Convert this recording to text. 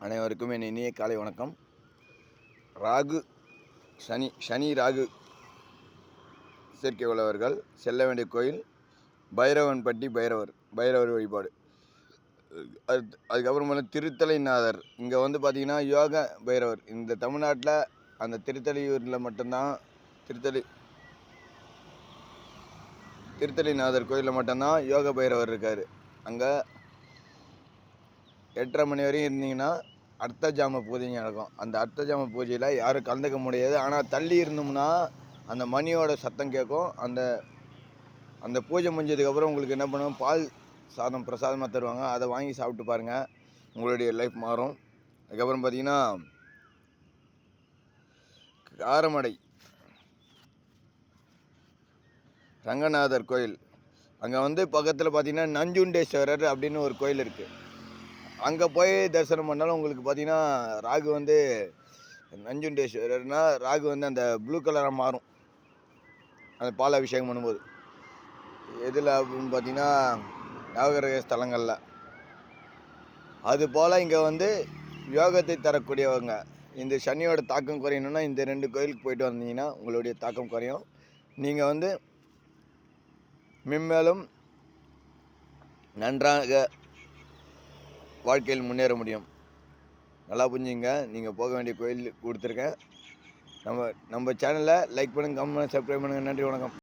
அனைவருக்கும் என் இனிய காலை வணக்கம். ராகு சனி ராகு சேர்க்கை உள்ளவர்கள் செல்ல வேண்டிய கோயில் பைரவன்பட்டி பைரவர் வழிபாடு. அதுக்கப்புறமா திருத்தலைநாதர். இங்கே வந்து பார்த்திங்கன்னா யோக பைரவர். இந்த தமிழ்நாட்டில் அந்த திருத்தலையூரில் மட்டும்தான் திருத்தலைநாதர் கோயிலில் மட்டும்தான் யோக பைரவர் இருக்கார். அங்கே 8:30 மணி வரையும் இருந்தீங்கன்னா அர்த்த ஜாம பூஜைங்க நடக்கும். அந்த அர்த்த ஜாம பூஜையில் யாரும் கலந்துக்க முடியாது. ஆனால் தள்ளி இருந்தோம்னா அந்த மணியோட சத்தம் கேட்கும். அந்த பூஜை முடிஞ்சதுக்கப்புறம் உங்களுக்கு என்ன பண்ணுவோம், பால் சாதம் பிரசாதமாக தருவாங்க. அதை வாங்கி சாப்பிட்டு பாருங்கள், உங்களுடைய லைஃப் மாறும். அதுக்கப்புறம் பார்த்திங்கன்னா காரமடை ரங்கநாதர் கோயில். அங்கே வந்து பக்கத்தில் பார்த்திங்கன்னா நஞ்சுண்டேஸ்வரர் அப்படின்னு ஒரு கோயில் இருக்குது. அங்கே போய் தரிசனம் பண்ணாலும் உங்களுக்கு பார்த்திங்கன்னா ராகு வந்து நஞ்சுண்டேஸ்வரர்னா ராகு வந்து அந்த ப்ளூ கலராக மாறும் அந்த பால் அபிஷேகம் பண்ணும்போது. எதில் அப்படின்னு பார்த்திங்கன்னா நவகிரக ஸ்தலங்களில். அதுபோல் இங்கே வந்து யோகத்தை தரக்கூடியவங்க. இந்த சனியோட தாக்கம் குறையணுன்னா இந்த 2 கோயிலுக்கு போயிட்டு வந்தீங்கன்னா உங்களுடைய தாக்கம் குறையும். நீங்கள் வந்து மென்மேலும் நன்றாக வாழ்க்கையில் முன்னேற முடியும். நல்லா புரிஞ்சுங்க. நீங்கள் போக வேண்டிய கோயில் கொடுத்துருக்கேன். நம்ம சேனலை லைக் பண்ணுங்கள், கமெண்ட், சப்ஸ்கிரைப் பண்ணுங்கள். நன்றி, வணக்கம்.